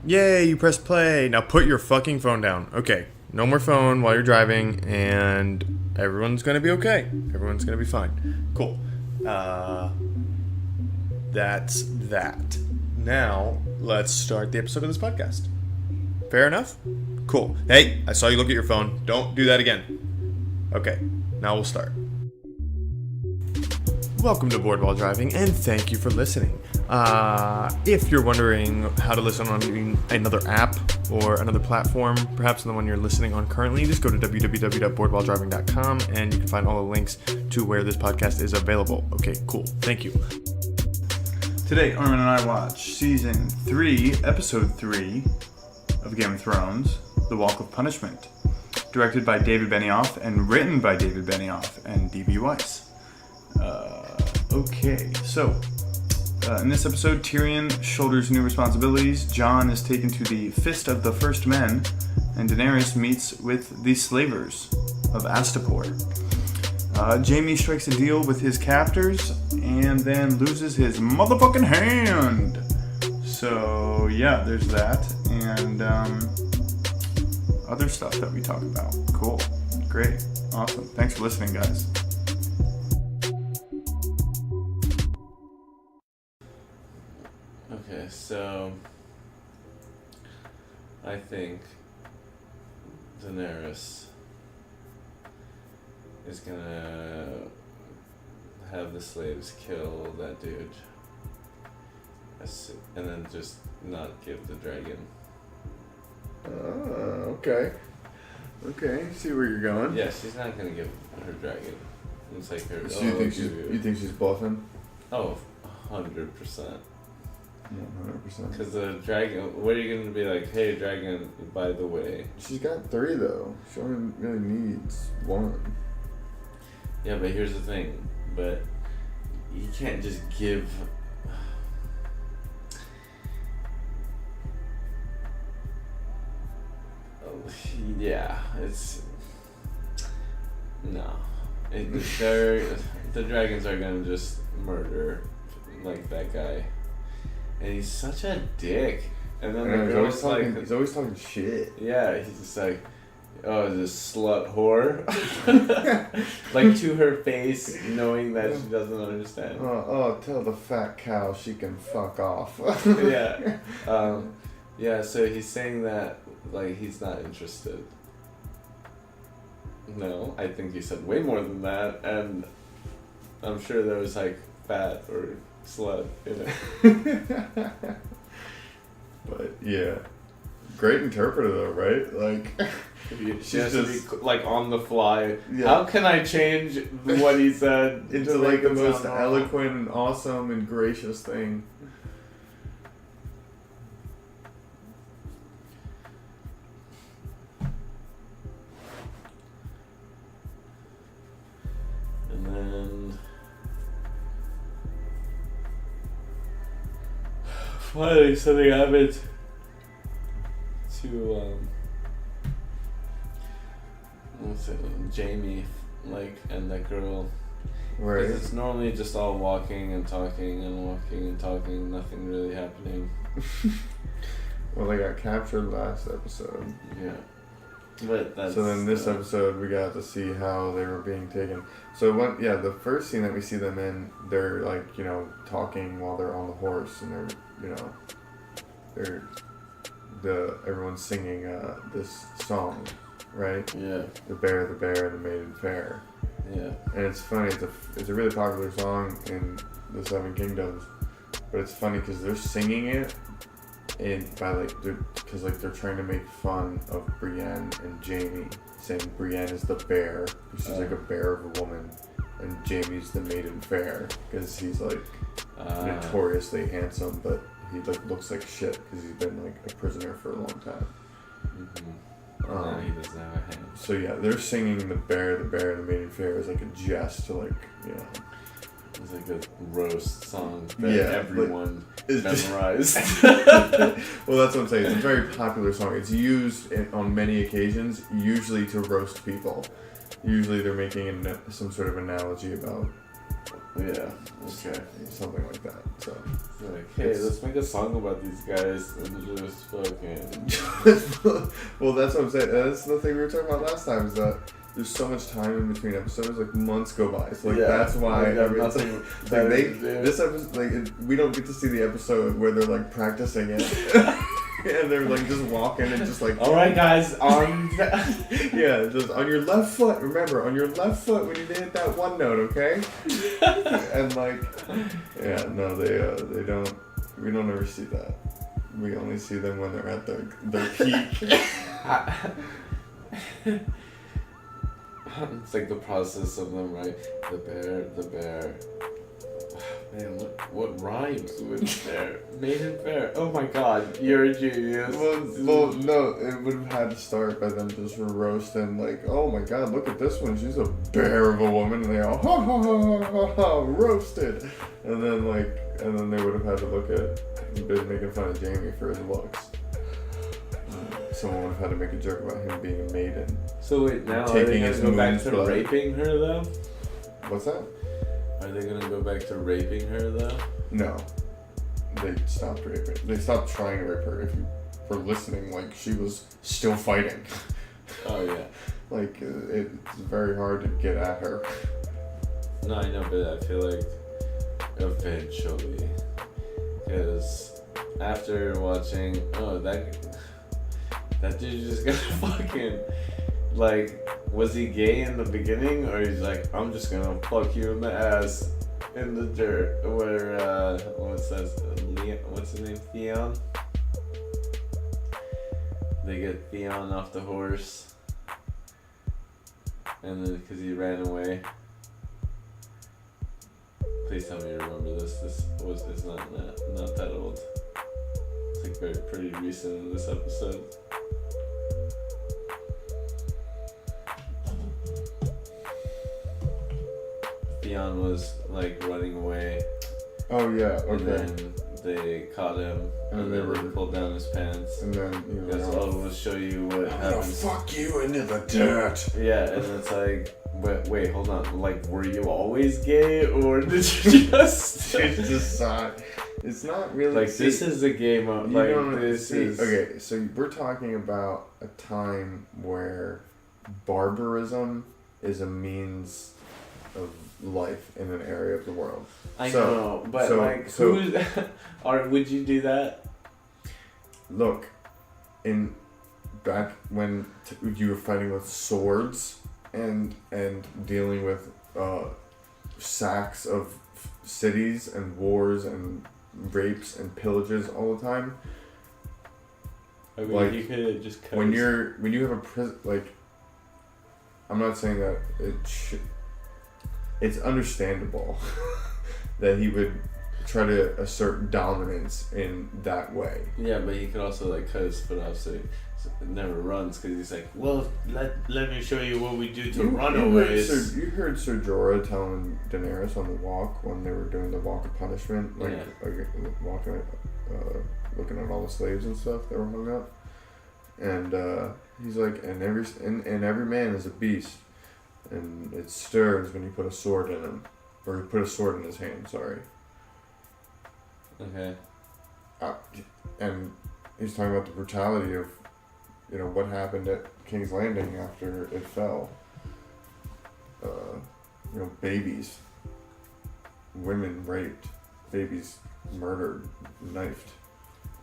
Yay, you press play. Now put your fucking phone down. Okay, no more phone while you're driving, and everyone's gonna be okay. Everyone's gonna be fine. Cool. That's that. Now, let's start the episode of this podcast. Fair enough? Cool. Hey, I saw you look at your phone. Don't do that again. Okay, now we'll start. Welcome to Board While Driving, and thank you for listening. If you're wondering how to listen on another app or another platform, perhaps the one you're listening on currently, just go to www.boardwhiledriving.com and you can find all the links to where this podcast is available. Okay, cool. Thank you. Today, Armen and I watch Season 3, Episode 3 of Game of Thrones, The Walk of Punishment, directed by David Benioff and written by David Benioff and D.B. Weiss. In this episode, Tyrion shoulders new responsibilities, Jon is taken to the Fist of the First Men, and Daenerys meets with the slavers of Astapor. Jaime strikes a deal with his captors, and then loses his motherfucking hand! So, yeah, there's that, and other stuff that we talk about. Cool. Great. Awesome. Thanks for listening, guys. Okay, so I think Daenerys is gonna have the slaves kill that dude and then just not give the dragon. Okay. Okay, see where you're going. Yeah, she's not gonna give her dragon. It's like her. So you think she's bluffing? Oh, 100%. 100%. Because the dragon, what are you going to be like, hey, dragon, by the way? She's got 3, though. She only really needs 1. Yeah, but here's the thing. But you can't just give... Yeah, it's... No. The dragons are going to just murder, like, that guy. And he's such a dick. And then the girl's like... He's always talking shit. Yeah, he's just like, oh, this slut whore. Like, to her face, knowing that she doesn't understand. Tell the fat cow she can fuck off. Yeah. Yeah, so he's saying that, like, he's not interested. No, I think he said way more than that. And I'm sure there was, like, fat or... slut in it. But yeah, great interpreter though, right? Like she has to be like on the fly. Yeah. How can I change what he said into like the most eloquent and awesome and gracious thing? And then finally something happened to what's it, Jaime, like, and that girl. Right. Because it's normally just all walking and talking and walking and talking, nothing really happening. Well, they got captured last episode. Yeah. But that's... So then this episode we got to see how they were being taken. So the first scene that we see them in, they're like, talking while they're on the horse, and everyone's singing this song, right? Yeah. The Bear, and the Maiden Fair. Yeah. And it's funny, it's a really popular song in the Seven Kingdoms, but it's funny because they're singing it because they're trying to make fun of Brienne and Jaime, saying Brienne is the bear, because she's like a bear of a woman, and Jaime's the Maiden Fair, because he's like notoriously handsome, but he like looks like shit because he's been like a prisoner for a long time. Mm-hmm. He doesn't have a hand. So yeah, they're singing the Bear, and the Maiden Fair as like a jest to like, It's like a roast song that everyone memorized. Well, that's what I'm saying. It's a very popular song. It's used on many occasions, usually to roast people. Usually they're making some sort of analogy about Yeah. Okay. Something like that. So. Like, hey, let's make a song about these guys and just fucking. Well, that's what I'm saying. That's the thing we were talking about last time. Is that there's so much time in between episodes, like months go by. So like that's why nothing. This episode, like we don't get to see the episode where they're like practicing it. And they're like just walking and just like. All right, guys. Yeah, just on your left foot. Remember, on your left foot when you hit that one note, okay? And like, yeah, no, they don't. We don't ever see that. We only see them when they're at their peak. It's like the process of them, right? The bear. Man, what rhymes with bear? Maiden bear. Oh my god, you're a genius. Well, no, it would have had to start by them just roasting, like, oh my god, look at this one, she's a bear of a woman, and they all, ha ha ha ha ha, roasted. And then they would have had to look at, been making fun of Jamie for his looks. Someone would have had to make a joke about him being a maiden. So wait, now are they gonna go back to raping her though? What's that? Are they gonna go back to raping her though? No. They stopped raping. They stopped trying to rape her. If you were listening, like, she was still fighting. Oh yeah. Like, it's very hard to get at her. No, I know, but I feel like eventually, because after watching, that dude just got fucking, like, was he gay in the beginning, or he's like, I'm just gonna fuck you in the ass in the dirt, where, what's his name, Theon? They get Theon off the horse, and then, because he ran away. Please tell me you remember this. It's not that old. It's like pretty recent in this episode. Theon was like running away. Oh yeah, okay. And then they caught him, and then they pulled down his pants. And then he goes, we'll show you what happens. I'm gonna fuck you into the dirt. Yeah, and it's like, wait, hold on. Like, were you always gay, or did you just? It's not really like this is a game of like this is okay. So we're talking about a time where barbarism is a means of life in an area of the world. I know, but who's or would you do that? Look, back when you were fighting with swords and dealing with sacks of cities and wars and rapes and pillages all the time. I mean, like, you could just when you have a prison, like, I'm not saying that it's understandable that he would try to assert dominance in that way. Yeah, but he could also like cut his foot off so it never runs, because he's like, well, let me show you what we do to runaways. You heard Ser Jorah telling Daenerys on the walk when they were doing the walk of punishment, like walking, looking at all the slaves and stuff that were hung up, and he's like, and every man is a beast, and it stirs when you put a sword in him, or you put a sword in his hand. Sorry. Okay. And he's talking about the brutality of, what happened at King's Landing after it fell. Babies, women raped, babies murdered, knifed.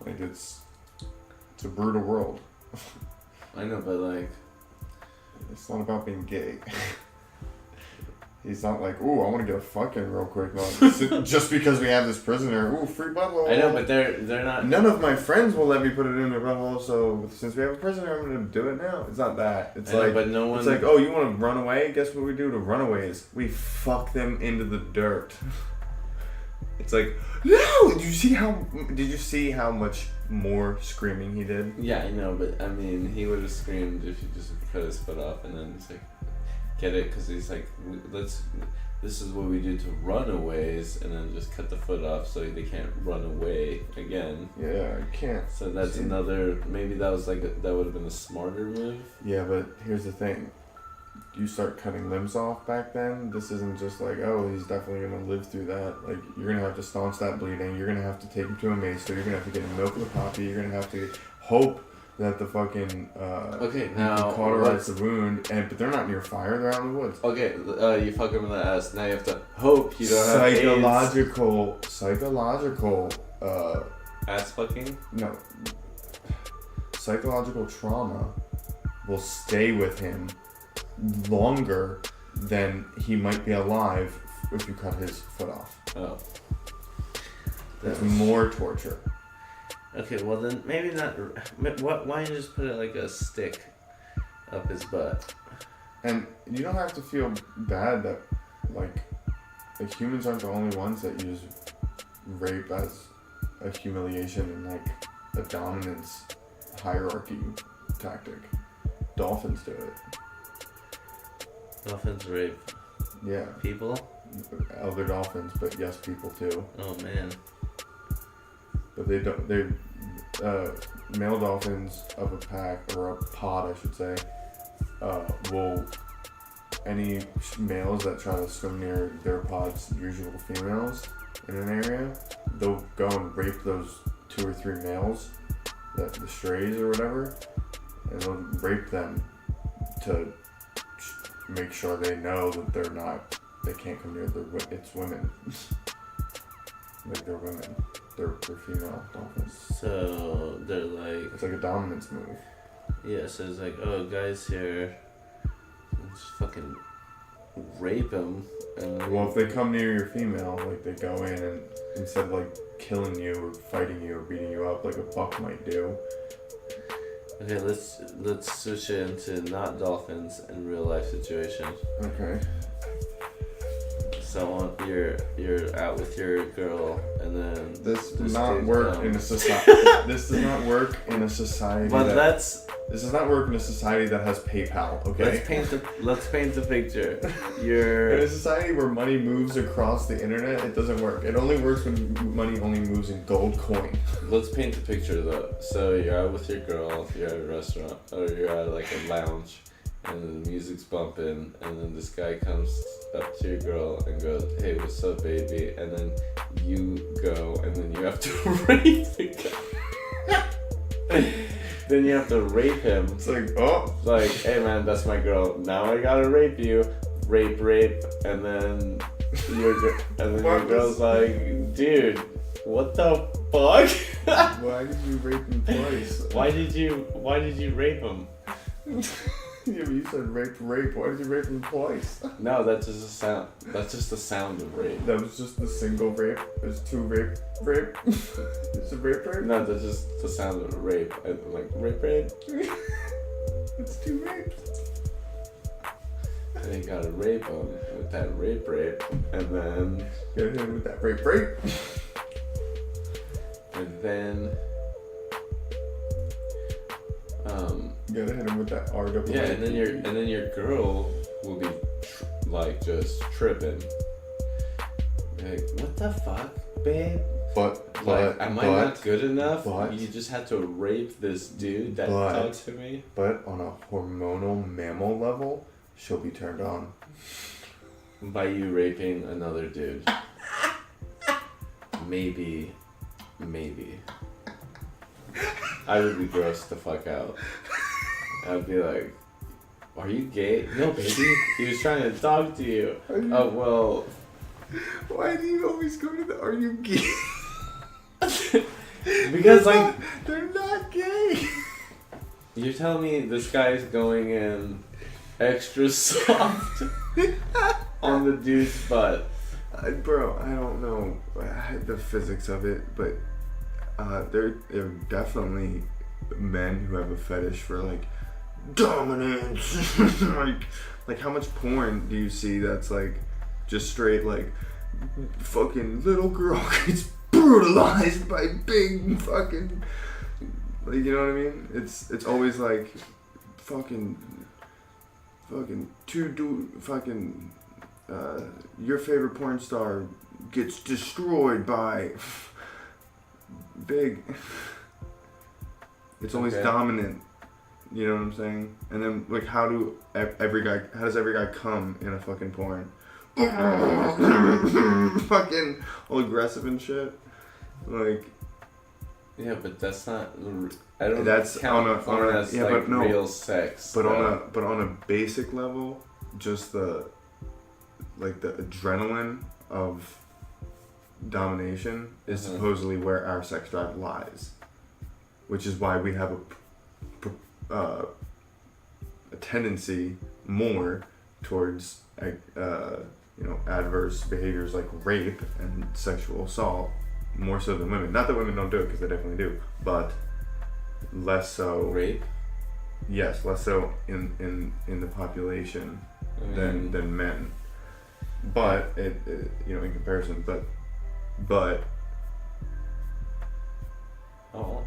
Like, it's a brutal world. I know, but like, it's not about being gay. He's not like, ooh, I want to get a fucking real quick. No, just because we have this prisoner, ooh, free butthole. I know, but they're not. None of my friends will let me put it in their butthole, so since we have a prisoner, I'm gonna do it now. It's not that. It's like, but no one. It's like, oh, you want to run away? Guess what we do to runaways? We fuck them into the dirt. It's like, no. Did you see how much more screaming he did? Yeah, I know, but I mean, he would have screamed if he just cut his foot off, and then it's like. Get it? Because he's like, this is what we do to runaways, and then just cut the foot off so they can't run away again. Yeah, I can't. So that's another, maybe that was like, that would have been a smarter move. Yeah, but here's the thing. you start cutting limbs off back then, this isn't just like, oh, he's definitely gonna live through that. Like, you're gonna have to staunch that bleeding. You're gonna have to take him to a maester. You're gonna have to get him milk of the poppy. You're gonna have to hope that the fucking now cauterize the wound, but they're not near fire. They're out in the woods. Okay, you fuck him in the ass. Now you have to hope you don't have psychological. Ass fucking? No. Psychological trauma will stay with him longer than he might be alive if you cut his foot off. Oh. That's more torture. Okay, well then maybe not. Why don't you just put it like a stick up his butt? And you don't have to feel bad that, like humans aren't the only ones that use rape as a humiliation and like a dominance hierarchy tactic. Dolphins do it. Dolphins rape. Yeah. People? Elder dolphins, but yes, people too. Oh man. But they don't. They male dolphins of a pack or a pod, I should say, will any males that try to swim near their pod's usual females in an area, they'll go and rape those 2 or 3 males, the strays or whatever, and they'll rape them to make sure they know that they can't come near its women. Like they're women. They're female dolphins. So they're like... It's like a dominance move. Yeah, so it's like, oh, guys here, just fucking rape him. And Well, if they come near your female, like they go in and instead of like killing you or fighting you or beating you up like a buck might do. Okay, let's switch it into not dolphins in real life situation. Okay. So you're out with your girl, and then This does not work in a society. This does not work in a society. But This does not work in a society that has PayPal. Okay. Let's paint the picture. In a society where money moves across the internet, it doesn't work. It only works when money only moves in gold coin. Let's paint the picture though. So you're out with your girl. You're at a restaurant, or you're at like a lounge, and the music's bumping, and then this guy comes up to your girl and goes, "Hey, what's up, baby?" And then you go, and then you have to rape the guy. Then you have to rape him. It's like, oh, Like, hey man, that's my girl. Now I gotta rape you. Rape, and then your girl's like, dude, what the fuck? why did you rape him twice? Why did you rape him? Yeah, but you said rape. Why did you rape him twice? No, that's just a sound. That's just the sound of rape. That was just the single rape. There's 2 rape. It's a rape. No, that's just the sound of rape. Like rape. It's 2 rapes. And you gotta rape him with that rape, and then Get him with that rape. and then You gotta hit him with that RW. yeah, and then your girl will be just tripping. Like, what the fuck, babe? But am I not good enough? but- You just had to rape this dude that but- talked to me. But on a hormonal mammal level, she'll be turned on. By you raping another dude. Maybe. I would be grossed the fuck out. I'd be like, are you gay? No, baby. He was trying to talk to you. Oh, well. Why do you always go to the "Are you gay"? Because, like, they're not gay. you're telling me this guy's going in extra soft on the dude's butt. Bro, I don't know the physics of it, but there are definitely men who have a fetish for like dominance. like how much porn do you see that's like just straight like fucking little girl gets brutalized by big fucking, like, you know what I mean? It's always like fucking your favorite porn star gets destroyed by big. It's always Okay. dominant You know what I'm saying? And then like how does every guy come in a fucking porn? Fucking all aggressive and shit. Like. Yeah, but that's not. I don't. That's count on porn a as yeah, like but no. real sex. But on a basic level, just the adrenaline of domination is supposedly where our sex drive lies, which is why we have a tendency more towards adverse behaviors like rape and sexual assault, more so than women. Not that women don't do it, because they definitely do, but less so. Rape? Yes, less so in the population than men. But it in comparison, but oh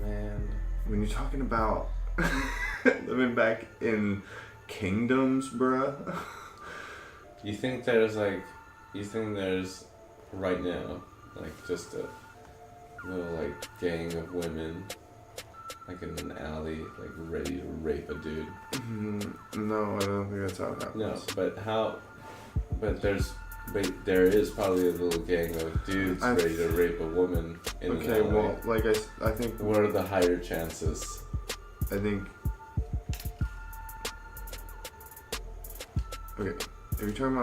man, when you're talking about living back in kingdoms, bruh. you think there's right now like just a little like gang of women like in an alley like ready to rape a dude? No, I don't think that's how it happens. No, but there is probably a little gang of dudes ready to rape a woman in an alley. Well, like I think. What are the higher chances? I think. Okay, if you're talking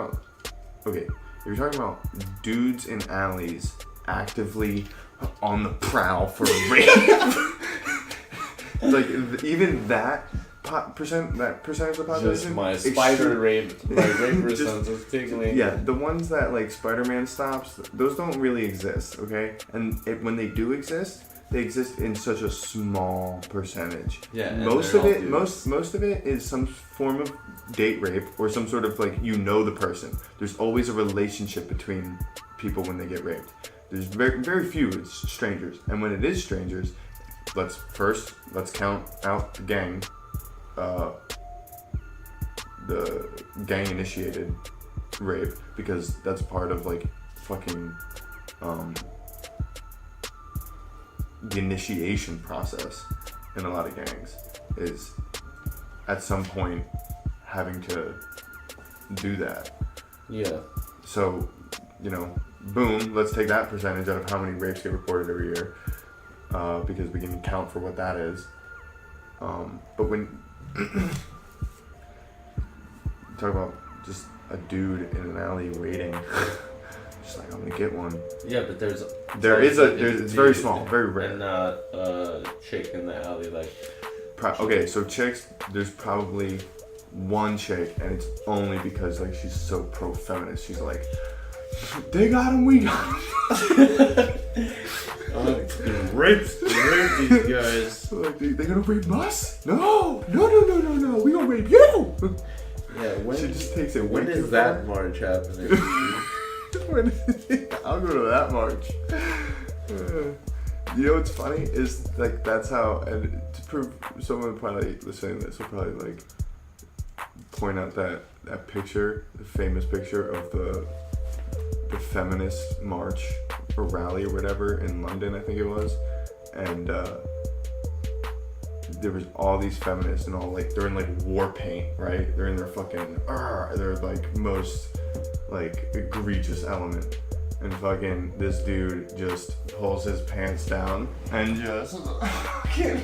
about dudes in alleys actively on the prowl for rape, like even that percentage of the population. Just my spider rape, my raper sons is tickling. Yeah, the ones that like Spider-Man stops, those don't really exist. Okay, and when they do exist, they exist in such a small percentage. Yeah, most of it is some form of date rape or some sort of like the person. There's always a relationship between people when they get raped. There's very very few it's strangers, and when it is strangers, let's count out the gang. The gang initiated rape, because that's part of like fucking the initiation process in a lot of gangs is at some point having to do that. Yeah. So, boom, let's take that percentage out of how many rapes get reported every year, because we can account for what that is. But when talk about just a dude in an alley waiting, just like I'm gonna get one. Yeah, but it's very small, very rare. And not a chick in the alley like. Okay, so chicks, there's probably one chick, and it's only because like she's so pro-feminist. She's like, they got him, we got him. Rape these guys. Like, they gonna rape us? No, we gonna rape you. Yeah, she just takes it. When is that march happening? I'll go to that march. You know what's funny is like that's how, and to prove, someone probably listening to this will probably like point out that picture, the famous picture of the feminist march or rally or whatever in London, I think it was, and there was all these feminists and all like they're in like war paint, right? They're in their fucking they're like most like egregious element, and fucking this dude just pulls his pants down and just and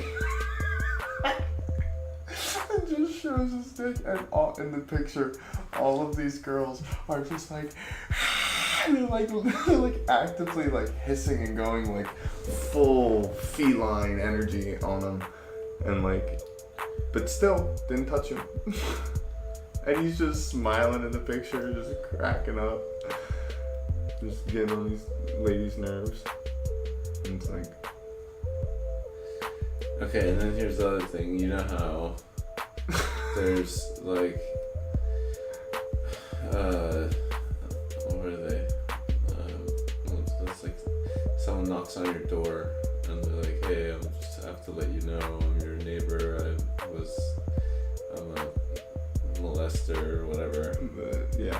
just shows his dick, and all in the picture all of these girls are just like they're like actively like hissing and going like full feline energy on him, and like, but still didn't touch him. And he's just smiling in the picture, just cracking up, just getting on these ladies' nerves. And it's like, okay, and then here's the other thing. You know how there's like, what are they? It's like someone knocks on your door and they're like, hey, I just have to let you know I'm your neighbor. I'm a molester or whatever. A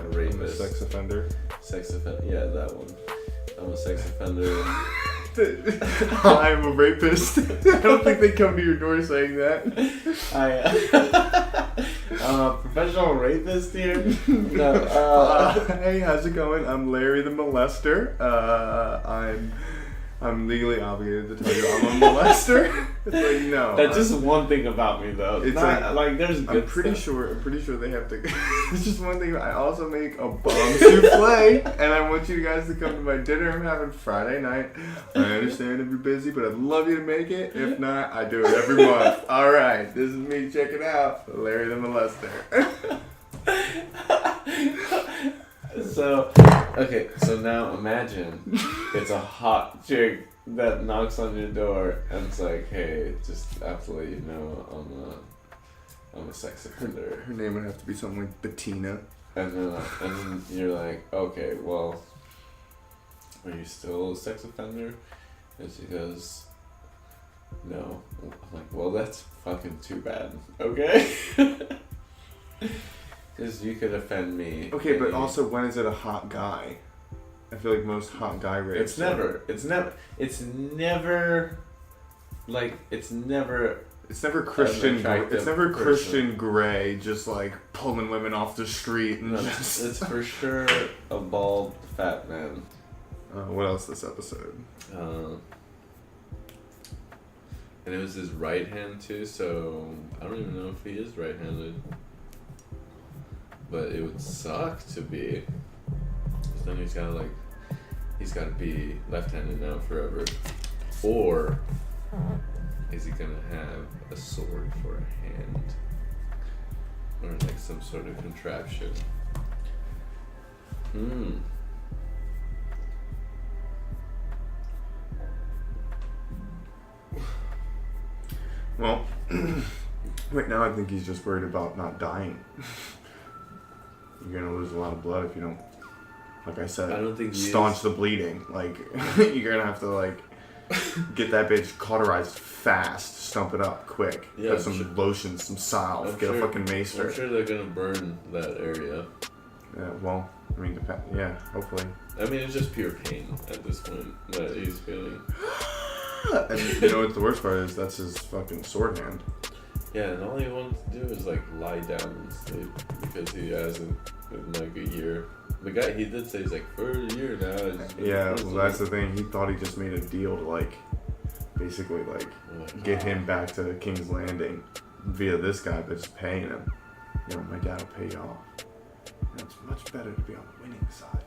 rapist. I'm a sex offender. Yeah, that one. I'm a sex offender. I'm a rapist. I don't think they come to your door saying that. I'm a professional rapist here. No. Hey, how's it going? I'm Larry the molester. I'm legally obligated to tell you I'm a molester. It's like, no. That's just one thing about me, though. It's not, like there's good I'm pretty stuff. sure they have to. It's just one thing. I also make a bomb souffle, and I want you guys to come to my dinner I'm having Friday night. I understand if you're busy, but I'd love you to make it. If not, I do it every month. All right, this is me. Check it out, Larry the molester. So now imagine it's a hot chick that knocks on your door and it's like, hey, just absolutely, you know, I'm a sex offender. Her name would have to be something like Bettina. And then you're like, okay, well, are you still a sex offender? And she goes, no. I'm like, well, that's fucking too bad. Okay? Because you could offend me. Okay, but also, when is it a hot guy? I feel like most hot guy rapes. It's never Christian. attractive It's never person. Christian Grey just like pulling women off the street and No, just. it's for sure a bald, fat man. What else this episode? And it was his right hand too, so I don't even know if he is right-handed. But it would suck to be. 'Cause then he's gotta be left-handed now forever. Or is he gonna have a sword for a hand? Or like some sort of contraption? Well, right now I think he's just worried about not dying. You're gonna lose a lot of blood if you don't, like I said, I don't think staunch the bleeding. Like, you're gonna have to, like, get that bitch cauterized fast, stump it up quick, Yeah, put I'm some sure- lotion, some salve, get a fucking maester. I'm sure they're gonna burn that area. Yeah, well, I mean, yeah, hopefully. I mean, it's just pure pain at this point that he's feeling. And you know what the worst part is? That's his fucking sword hand. Yeah, and all he wants to do is like lie down and sleep because he hasn't in like a year. The guy, he did say he's like, for a year now. He's been Yeah, in well, prison." that's the thing. He thought he just made a deal to, like, basically, like, get him back to King's Landing via this guy, but just paying him. You know, my dad will pay you off. And it's much better to be on the winning side.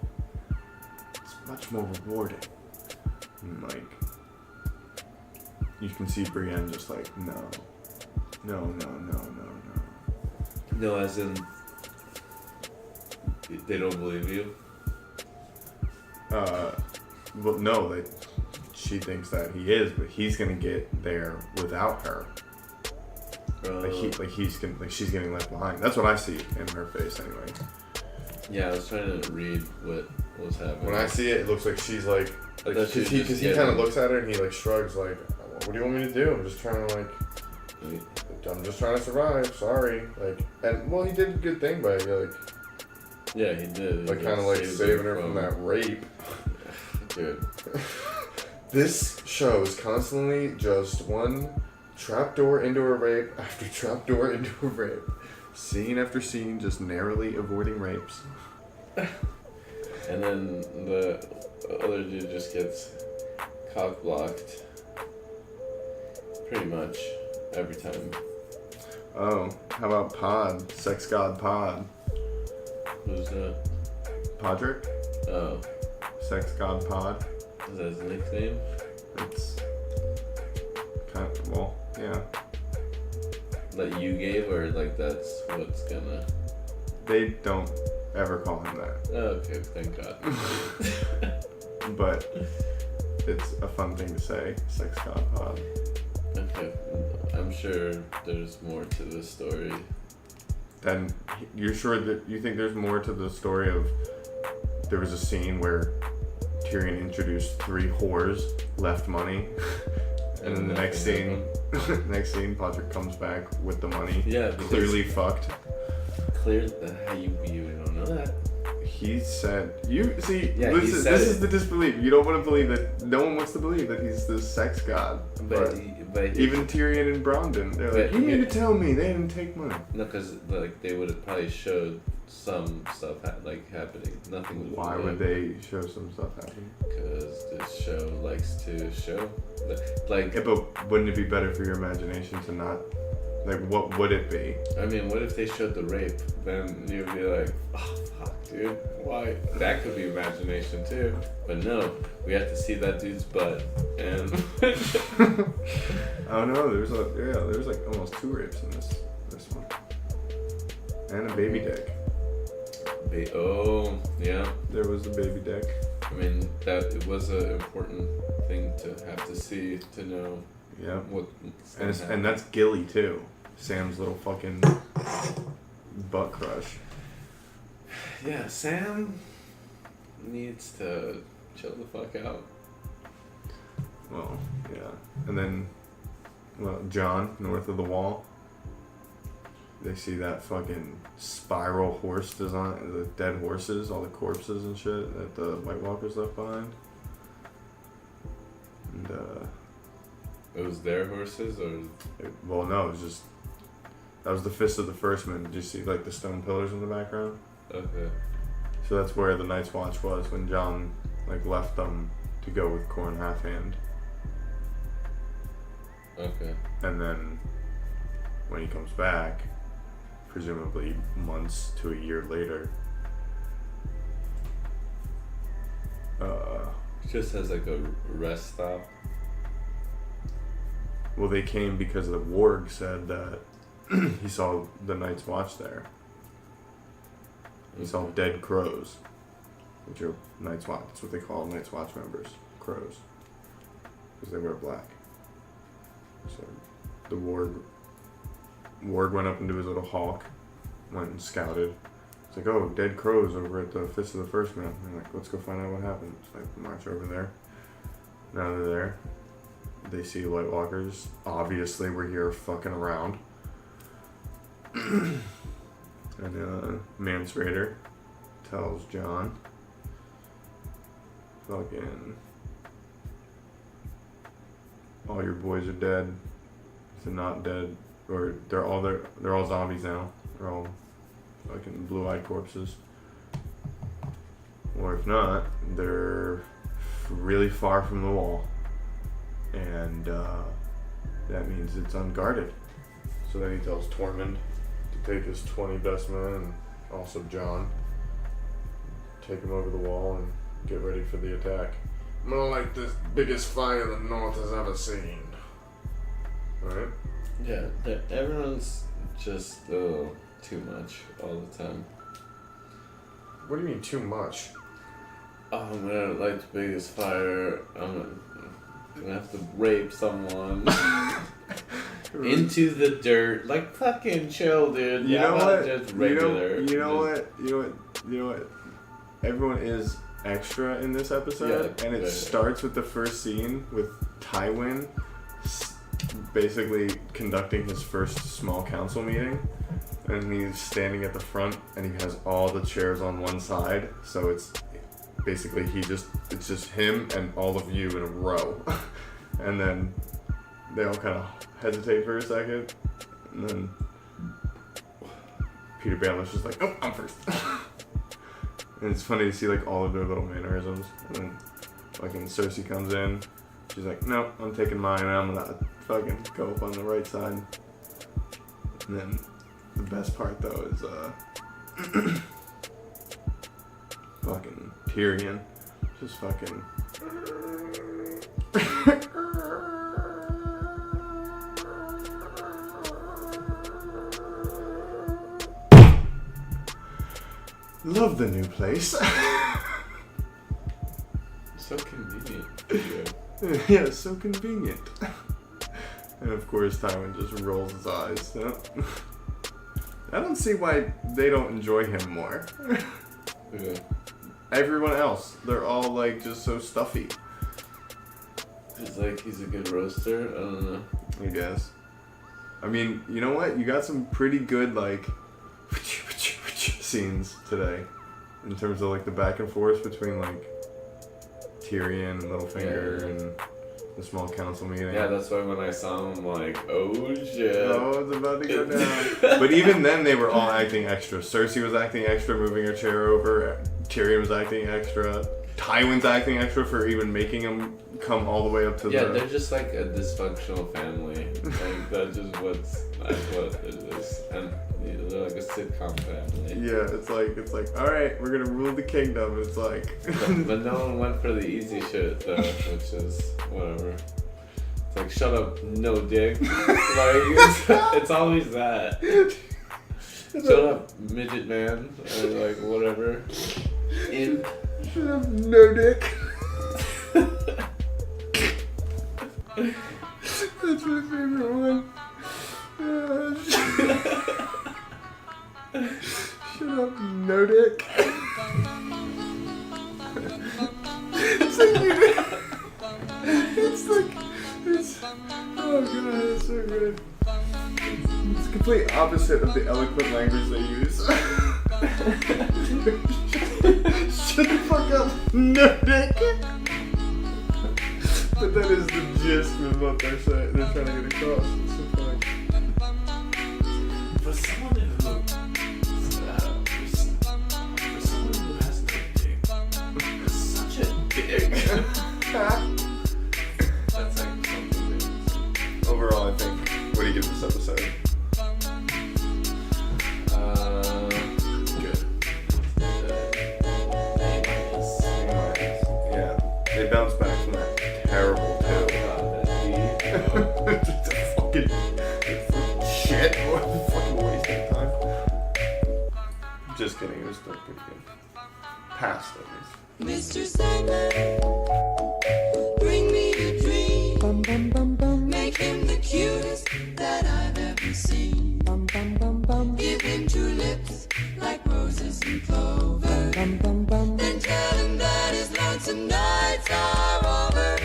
It's much more rewarding. And, like, you can see Brienne just like, no. No. No, as in, they don't believe you? Well, no, she thinks that he is, but he's gonna get there without her. She's getting left behind. That's what I see in her face, anyway. Yeah, I was trying to read what was happening. When I see it, it looks like she's like, that she because just he get kind of him. looks at her and he like shrugs, like, what do you want me to do? I'm just trying to I'm just trying to survive. Sorry, like, and well, he did a good thing by like, yeah, he did. like kind of like saving her from that rape. Dude. This show is constantly just one trapdoor into a rape after trapdoor into a rape. Scene after scene, just narrowly avoiding rapes. And then the other dude just gets cock blocked pretty much every time. Oh, how about Pod? Sex God Pod. Who's that? Podrick? Oh, Sex God Pod. is that his nickname? It's kind of, well, yeah. That you gave, or like that's what's gonna. They don't ever call him that. Oh, okay, thank God. But it's a fun thing to say, Sex God Pod. Okay, I'm sure there's more to this story. Then you're sure that you think there's more to the story of there was a scene where Tyrion introduced 3 whores, left money, and then the next scene, Podrick comes back with the money. Yeah, clearly fucked. Clear. You don't know that. He said, you see, Yeah, this he is said this it. is the disbelief. You don't want to believe that. No one wants to believe that he's the sex god. But Even Tyrion and Brandon, they're like, you mean to tell me they didn't take money? No, because like they would have probably showed some stuff happening. Nothing would. Why would they show some stuff happening? Because this show likes to show, like. Yeah, but wouldn't it be better for your imagination to not? Like, what would it be? I mean, what if they showed the rape? Then you'd be like, oh fuck, dude, why? That could be imagination too. But no, we have to see that dude's butt, and. Oh no, there's like almost 2 rapes in this one, and a baby dick. Oh yeah. There was a baby dick. I mean, it was an important thing to have to see to know. Yeah. What's And that's Gilly too. Sam's little fucking butt crush. Yeah, Sam needs to chill the fuck out. Well, yeah. And then, John, north of the wall, they see that fucking spiral horse design, the dead horses, all the corpses and shit that the White Walkers left behind. And, It was their horses, or no, it was just, that was the Fist of the First Men. Did you see like the stone pillars in the background? okay. So that's where the Night's Watch was when John like left them to go with Corn Halfhand. Okay. And then when he comes back, presumably months to a year later, Just as like a rest stop. well, they came because the warg said that he saw the Night's Watch there. He saw dead crows, which are Night's Watch. That's what they call Night's Watch members, crows, because they wear black. So the warg went up into his little hawk, went and scouted. It's like, oh, dead crows over at the Fist of the First Man. They're like, let's go find out what happened. It's like, march over there. Now they're there. They see White Walkers. Obviously, we're here fucking around. And Mance Raider tells John, fucking, all your boys are dead. If they're not dead, or they're all zombies now. They're all fucking blue-eyed corpses. Or if not, they're really far from the wall, and that means it's unguarded. So then he tells Tormund to take his 20 best men and also John, take him over the wall and get ready for the attack. More like the biggest fire the North has ever seen. Alright? Yeah, everyone's just too much all the time. What do you mean too much? Oh, I'm gonna light the biggest fire. I'm gonna have to rape someone. Into the dirt. Like, fucking chill, dude. You know what? Just regular. You know what? Everyone is extra in this episode, Yeah, and it starts with the first scene with Tywin basically conducting his first small council meeting, and he's standing at the front, and he has all the chairs on one side, so it's basically it's just him and all of you in a row, and then they all kind of hesitate for a second, and then Peter Baelish's just like, oh, I'm first. And it's funny to see like all of their little mannerisms, and then fucking Cersei comes in, she's like, no, I'm taking mine, and I'm gonna fucking go up on the right side. And then the best part though is fucking Tyrion just fucking love the new place. So convenient. Yeah, it's so convenient. And of course Tywin just rolls his eyes. So. I don't see why they don't enjoy him more. Yeah. Everyone else, they're all like just so stuffy. It's like he's a good roaster. I don't know. I guess. I mean, you know what? You got some pretty good like scenes today in terms of like the back and forth between like Tyrion and Littlefinger and the small council meeting. Yeah, that's why when I saw him, I'm like, oh shit. Oh, it's about to go down. But even then, they were all acting extra. Cersei was acting extra, moving her chair over. Tyrion was acting extra. Tywin's acting extra for even making him come all the way up to Yeah, they're just like a dysfunctional family. Like, that's what it is. And they're like a sitcom family. Yeah, it's like, all right, we're gonna rule the kingdom. It's like, but no one went for the easy shit though, which is whatever. It's like, shut up, no dick. Like, it's always that. Shut up, midget man, or like whatever. Imp. Shut up, no dick. That's my favorite one. Shut up, no dick. It's oh god, it's so good. It's the complete opposite of the eloquent language they use. Shut the fuck up, no dick. But that is the gist of what they're saying. They're trying to get across. It's so funny. For someone who has no dick, it's such a dick. That's like something that Overall, I think, what do you give this episode? good. Yeah, they bounced back from that terrible Oh two. god, that Just a fucking shit. What a fucking waste of time. Just kidding, it was still pretty good. Passed at least. Mr. Sandman, bring me a dream. Bum, bum, bum, bum. Make him the cutest that I've ever seen. Bum, bum, bum, bum. Give him two lips like roses and clover. Bum, bum, bum. Then tell him that his lonesome nights are over.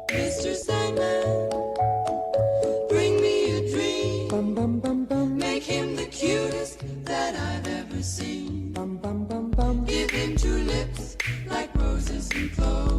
Mr. Sandman, bring me a dream. Bum, bum, bum, bum. Make him the cutest that I've ever seen. Bum, bum, bum, bum. Give him two lips like roses and clover.